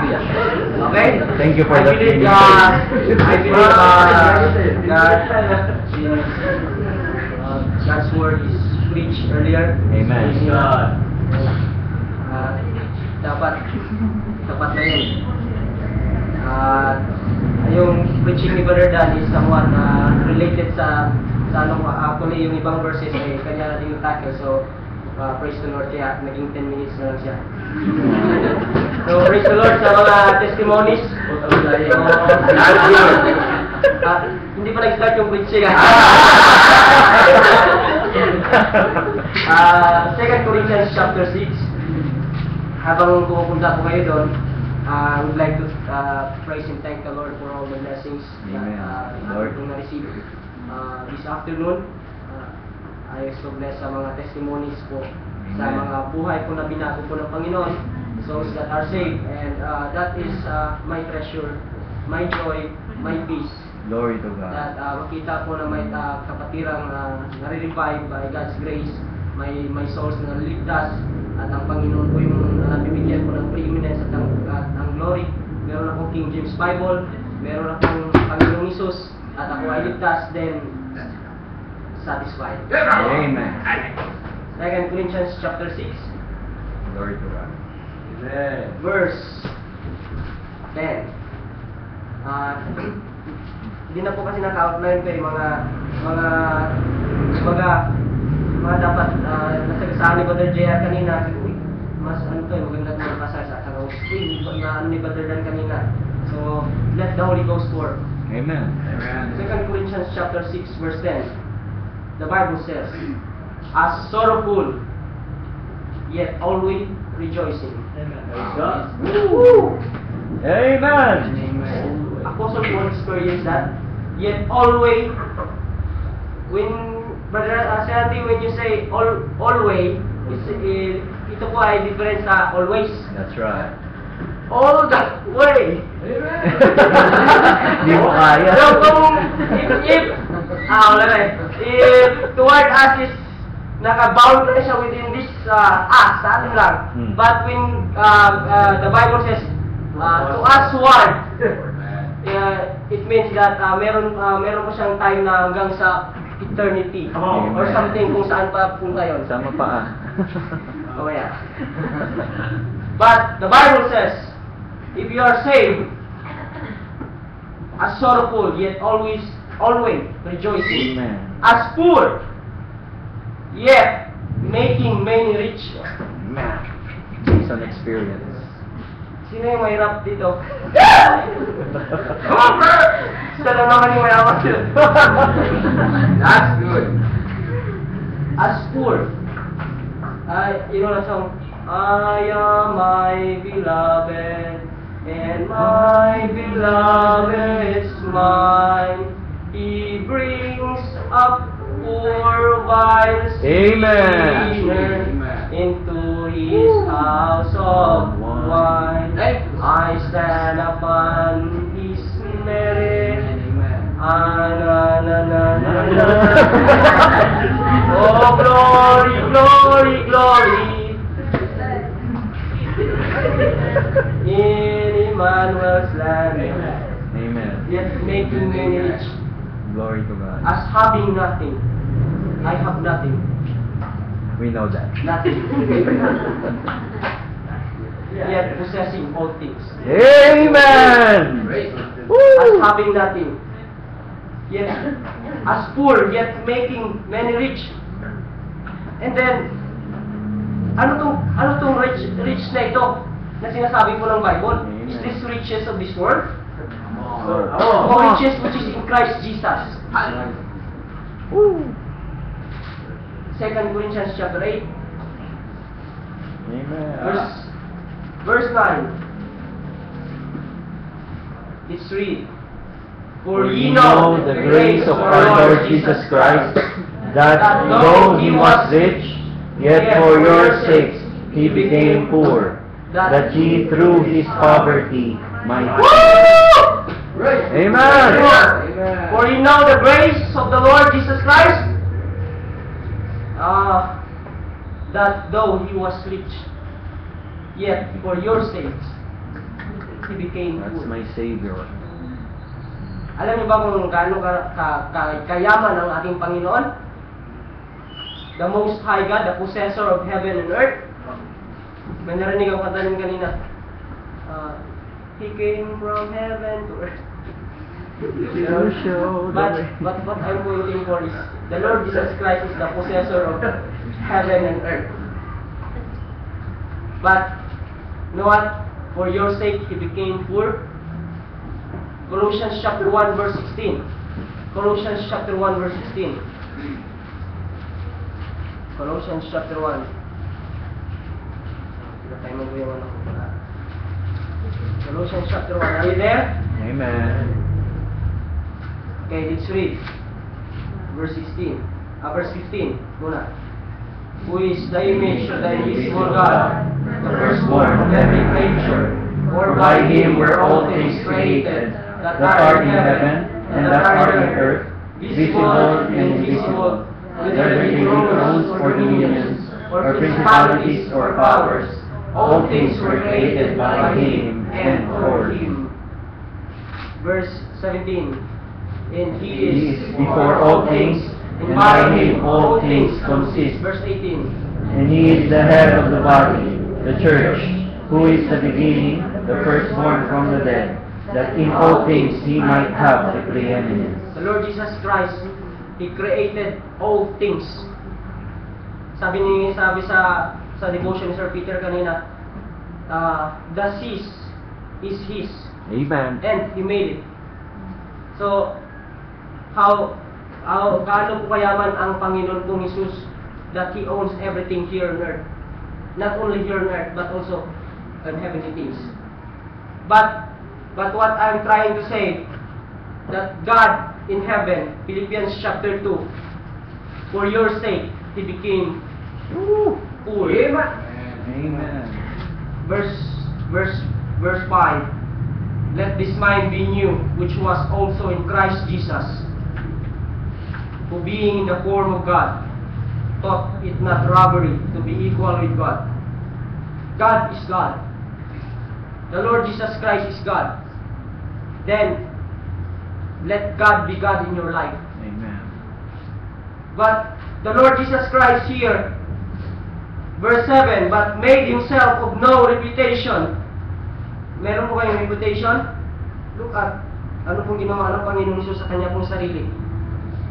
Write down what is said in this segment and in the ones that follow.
Okay? Thank you for I that believe, meeting. God's word is preached earlier. Amen. Dapat na yun. Yung preaching ni Brother Dan is somewhat related sa actually yung ibang verses ay kanya natin yung tackle. So, praise the Lord, kaya naging 10 minutes na lang siya. So, praise the Lord sa mga testimonies. Hindi pa nag-start yung preaching. 2 Corinthians chapter 6. Habang pupunta po kayo doon, I would like to praise and thank the Lord for all the blessings that Lord na-receive this afternoon. I so bless sa mga testimonies po, sa mga buhay po na binago po ng Panginoon, souls that are saved, and that is my treasure, my joy, my peace. Glory to God. That makita po na may kapatirang nare-revive by God's grace, may souls na naliligtas, at ang Panginoon po yung nabibigyan po ng preeminence at ang glory. Meron akong King James Bible, meron akong Panginoong Isus, at ako ay ligtas, then satisfied. Amen. 2 Corinthians chapter 6. Glory to God. Verse 10. Hindi na po kasi naka-outline ko mga dapat nasagasaan ni Brother JR kanina. Mas maganda na pasal sa ni Brother Dan kanina. So, let the Holy Ghost work. Amen. 2 Corinthians chapter 6 verse 10. The Bible says, as sorrowful, yet always rejoicing. Amen. Apostle Paul experienced that. Yet always, when Brother Santi, when you say always, ito po ay different sa always. That's right. All the way. Hindi mo kaya. So if toward us is naka-bound na siya within this us, sa atin lang. But when the Bible says to usward, it means that meron po siyang time na hanggang sa eternity or something kung saan pa punta yun. Sama pa Oh yeah. But the Bible says, if you are saved, as sorrowful yet always rejoicing, Amen. as poor yet making many rich. Amen. It's an experience. Sino yung mahirap dito? Isa lang naman yung mayaman dito. That's good. As poor. You know that song? I am my beloved, and my beloved is mine. He brings up poor while Amen. sinner into his house of wine. I stand upon his merit. Oh, glory, glory, glory. In Emmanuel's land. Amen. Yet making many rich. Glory to God. As having nothing, I have nothing. We know that. Nothing. Yet possessing all things. Amen. As having nothing. Yet as poor, yet making many rich. And then, ano tong rich na ito na sinasabi po ng Bible? Is this riches of this world? Or riches which is in Christ Jesus? 2 Corinthians chapter 8, Amen. verse 9. Let's read. For ye know the grace of our Lord Jesus Christ, that though he was rich, yet for your sakes he became poor, that ye through his poverty might. Amen. For ye know the grace of the Lord Jesus Christ, that though he was rich, yet for your sakes He became That's poor. my Savior. Alam niyo ba kung gaano kayaman ang ating Panginoon? The Most High God, the possessor of heaven and earth. May narinig ako kanta niyo kanina. He came from heaven to earth. But what I'm pointing for is, the Lord Jesus Christ is the possessor of heaven and earth. But, you know what? For your sake, He became poor. Colossians chapter 1 verse 16. Colossians chapter 1 verse 16. Colossians chapter 1. Pinatayman ko yung ano ko pala. Colossians chapter 1. Are you there? Amen. Okay, let's read. Verse 16. Verse 15. Muna. Who is the image of the invisible God, the firstborn of every creature, for by Him were all things created, that are in heaven and that are in earth, visible and invisible, whether they be thrones or dominions, or principalities or powers. All things were created by Him and for Him. Verse 17. And He is before all things, and by Him all things consist. Verse 18. And He is the head of the body, the church, who is the beginning, the firstborn from the dead, that in all things He might have the preeminence. The Lord Jesus Christ, He created all things. Sabi sa devotion ni Sir Peter kanina, the seas is His, Amen. and He made it. So, gaano po kayaman ang Panginoon pong Jesus that He owns everything here on earth. Not only here on earth, but also on heavenly things. But what I'm trying to say, that God in heaven, Philippians chapter 2, for your sake, He became poor. Amen. Amen. Verse 5. Let this mind be in you, which was also in Christ Jesus, who being in the form of God, thought it not robbery to be equal with God. God is God. The Lord Jesus Christ is God. Then, let God be God in your life. Amen. But the Lord Jesus Christ here, verse 7, but made Himself of no reputation. Meron po kayong reputation? Look at ano pong ginawa ng Panginoon Hesus sa Kanya pong sarili.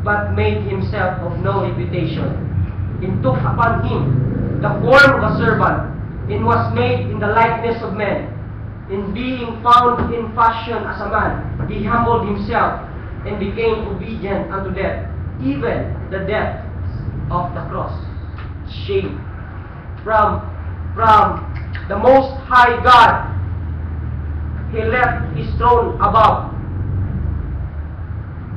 But made Himself of no reputation, and took upon Him the form of a servant, and was made in the likeness of men. In being found in fashion as a man, He humbled Himself, and became obedient unto death, even the death of the cross. Shame. From the Most High God, He left His throne above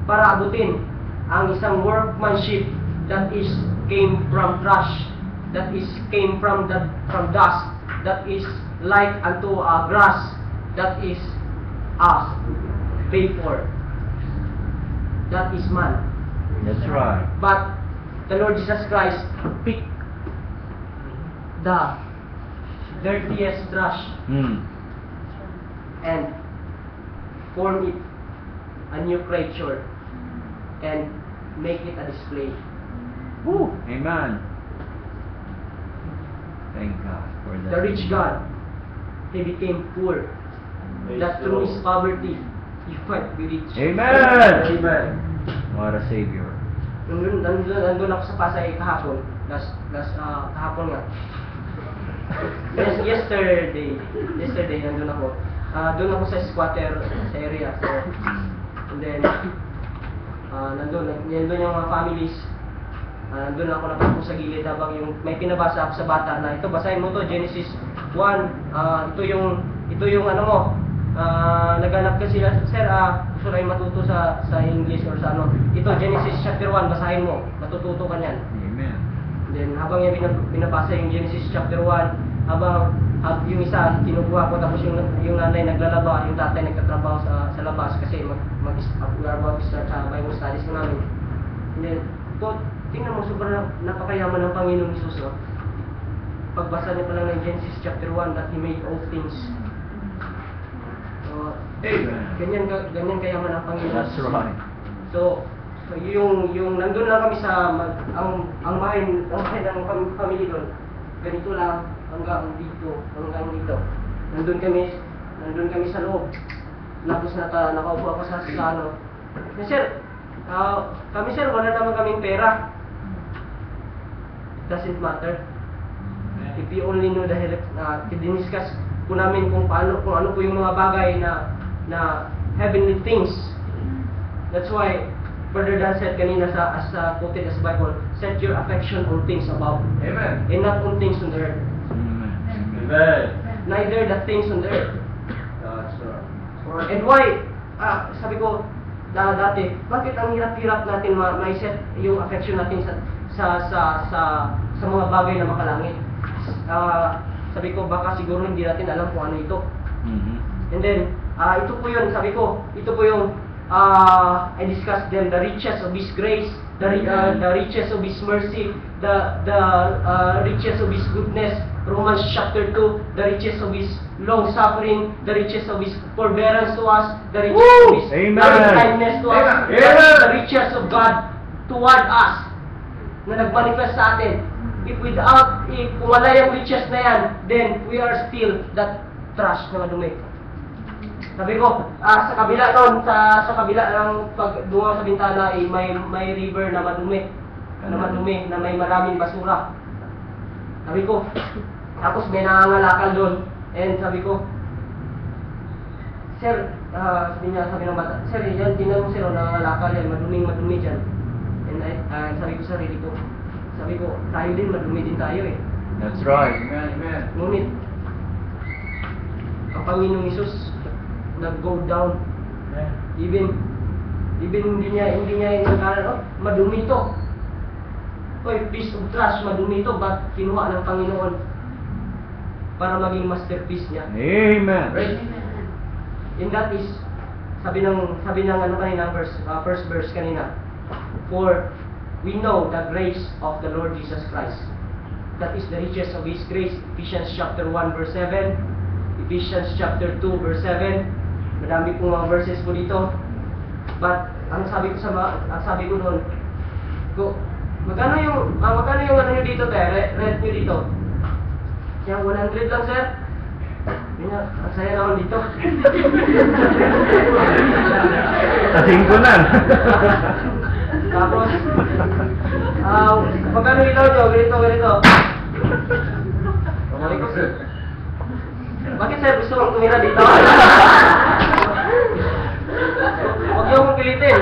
para abutin ang isang workmanship that came from trash, that came from dust, that is like unto a grass, that is a vapor. That is man. That's right. But the Lord Jesus Christ picked the dirtiest trash and form it a new creature and make it a display. Woo. Amen. Thank God for that. The rich God, He became poor, that through His poverty He might be rich. Amen. Amen. What a Savior. Nandun ako sa Pasay kahapon. Kahapon nga. Yesterday nandun ako. Doon ako sa squatter sa area. So, and then, nandun yung mga families. Nandun ako nakapag sa gilid habang may pinabasa ako sa bata na ito, basahin mo to, Genesis 1. Ito yung ano mo, naghanap kasi sila, sir, gusto na yung matuto sa English or sa ano. Ito, Genesis chapter 1, basahin mo, matututo ka niyan. Amen. Then, habang yung binabasa yung Genesis chapter 1, habang yung isa, kinukuha ko, tapos yung nanay naglalaba, yung tatay nagtatrabaho sa labas kasi we are about to start sa Bible studies ko namin. And then, tingnan mo, sobrang napakayaman ng Panginoon Jesus, no? Pagbasa niya pa lang ng Genesis chapter 1, that He made all things. Ganyan kayaman ang Panginoon. That's right. So yung nandun lang kami sa ang bahay ng family doon. Ganito lang hanggang dito. Nandun kami sa loob. Tapos nakaupo ako sa ano. Sir, kami sir, wala naman kaming pera. Doesn't matter. If you only know the diniscuss po namin kung ano po yung mga bagay na heavenly things. That's why Brother Dan said kanina as quoted as Bible, set your affection on things above. Amen. And not on things on the earth. Amen. Neither the things on the earth. That's right. And why, sabi ko dati, bakit ang hirap-hirap natin ma-set yung affection natin sa mga bagay na makalangit? Sabi ko, baka siguro hindi natin alam kung ano ito. And then, ito po yun, sabi ko, ito po yung I discussed them, the riches of His grace, the riches of His mercy, the riches of His goodness, Romans chapter 2, the riches of His long suffering, the riches of His forbearance to us, the riches of His loving kindness to us, the riches of God toward us, na nagmanifest sa atin. If kung wala yung riches na yan, then we are still that trash na madumi. Sabi ko, sa kabila nun, sa kabila ng pagdungaw sa bintana, may river na madumi, na may maraming basura. Sabi ko, tapos may nangangalakal doon, and sabi ko, Sir, sabi ng bata, Sir, yan, tingnan mo sir, nangangalakal yan, madumi dyan. And sabi ko sa sarili ko, tayo din, madumi din tayo eh. That's right. Amen. Ngunit, ang Panginoong Isus nag-go down. Even hindi niya inakalan, madumi ito. Oy, piece of trash, madumi ito, but kinuha ng Panginoon para maging masterpiece niya. Amen. Right? And that is, sabi ng ano kanina, first verse kanina, for we know the grace of the Lord Jesus Christ. That is the riches of His grace. Ephesians chapter 1 verse 7, Ephesians chapter 2 verse 7. Madami pong mga verses po dito. But ang sabi ko doon, magkano yung ano niyo dito, rent niyo dito? Yung 100 lang, sir. Ang saya naman dito. Kasing ko lang. Tapos, magkano ilaw nyo? Ganito. Bakit sir gusto mong tumira dito? Huwag niyo akong pilitin.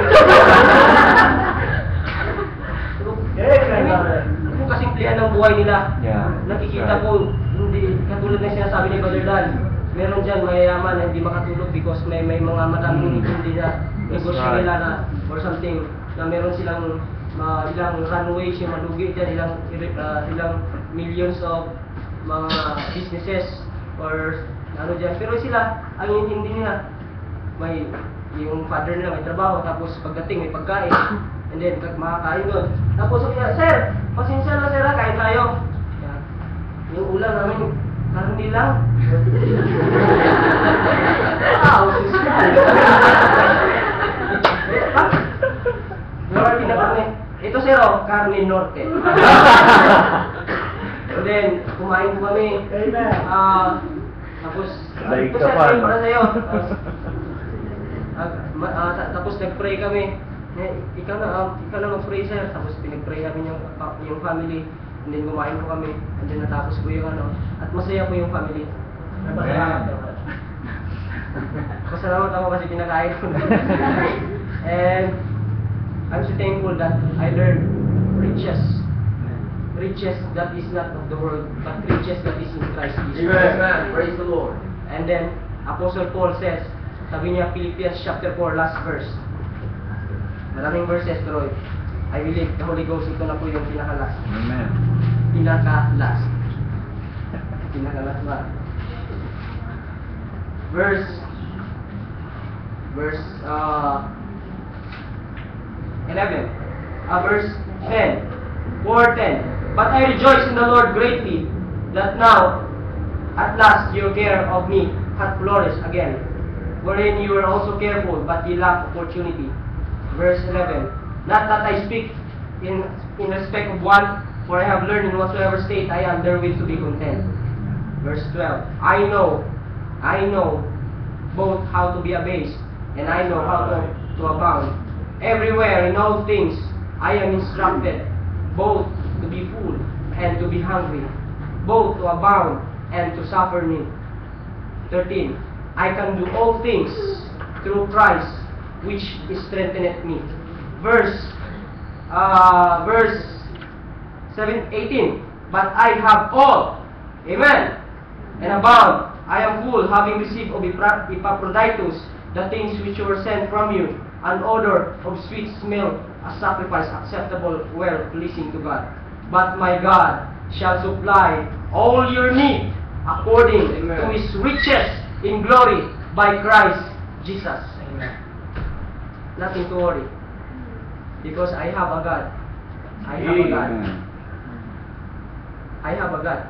Kung kasimplihan ng buhay nila, nakikita ko, hindi, katulad ng sinasabi ni Brother Dan, meron dyan mayayaman na hindi makatulog because may mga madaming hindi na negosyo nila na or something, na meron silang ilang runways yung malugi dyan, ilang millions of mga businesses or ano dyan. Pero sila, ang hindi nila, may yung father nila may trabaho, tapos pagdating may pagkain, and then makakain doon. Tapos sabi niya, Sir, pasensya na sir, kain tayo. Yung ulam namin, karni lang. Wow, ito sir, karni norte. And then, kumain po kami. Tapos, Like ka pa, no? para sa'yo. Tapos nag-pray kami. Ikaw na mag-pray sir. Tapos pinag-pray namin yung family. And then kumain po kami. And then natapos po yung ano. At masaya po yung family. Masalamat ako kasi pinakain ko. And I'm so thankful that I learned riches that is not of the world, but riches that is in Christ Jesus. Amen. Praise the Lord. And then, Apostle Paul says, sabi niya, Philippians chapter 4, last verse. Maraming verses, pero I believe the Holy Ghost, ito na po yung pinaka-last. Amen. Pinaka-last. Pinaka-last ba? Verse 11. Verse 10. 4:10. But I rejoice in the Lord greatly, that now, at last, your care of me hath flourished again, wherein you were also careful, but ye lack opportunity. Verse 11, not that I speak in respect of one, for I have learned in whatsoever state I am therewith to be content. Verse 12, I know both how to be abased, and I know how to abound. Everywhere in all things I am instructed, both to be full and to be hungry, both to abound and to suffer need. 13, I can do all things through Christ, which strengtheneth me. Verse 18, but I have all, amen, and abound. I am full, having received of Epaphroditus the things which were sent from you, an odor of sweet smell, a sacrifice acceptable, well pleasing to God. But my God shall supply all your need according to His riches in glory by Christ Jesus. Amen. Nothing to worry, because I have a God. I have a God. I have a God.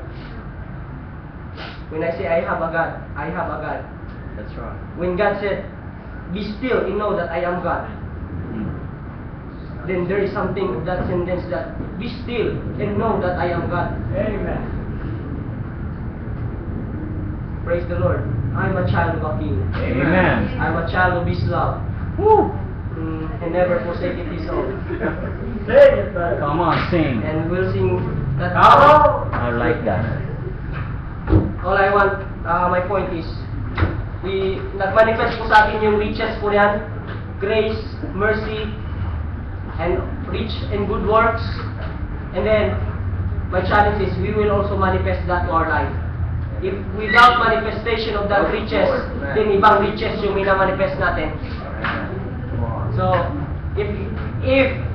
When I say I have a God, I have a God. That's right. When God said, be still and know that I am God, then there is something of that sentence, that be still and know that I am God. Amen. Praise the Lord. I am a child of a King. Amen. I am a child of His love. Woo! And never forsake His own. Say it, brother. Come on, sing. And we'll sing that. I like that. All I want, my point is, nag-manifest po sa atin yung riches po yan, grace, mercy, and rich and good works. And then, my challenge is, we will also manifest that to our life. If without manifestation of that riches, then ibang riches yung minamanifest natin. So, if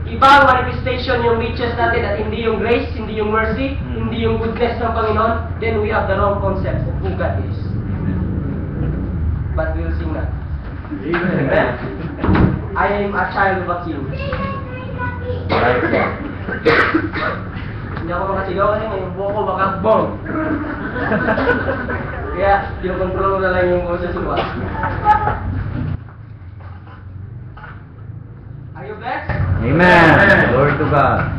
ibang manifestation yung riches natin at hindi yung grace, hindi yung mercy, hindi yung goodness ng Panginoon, then we have the wrong concept of who God is. But we'll sing that. Amen. I am a child of a king. Like that. Hindi ako makasigaw kasi may buho ko baka bong. Kaya, kinukontrol ko na lang yung boses ko. Are you blessed? Amen. Glory to God.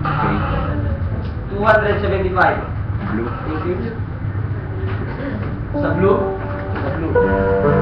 Okay. 275. Blue. Thank you. Sa blue? Sa blue.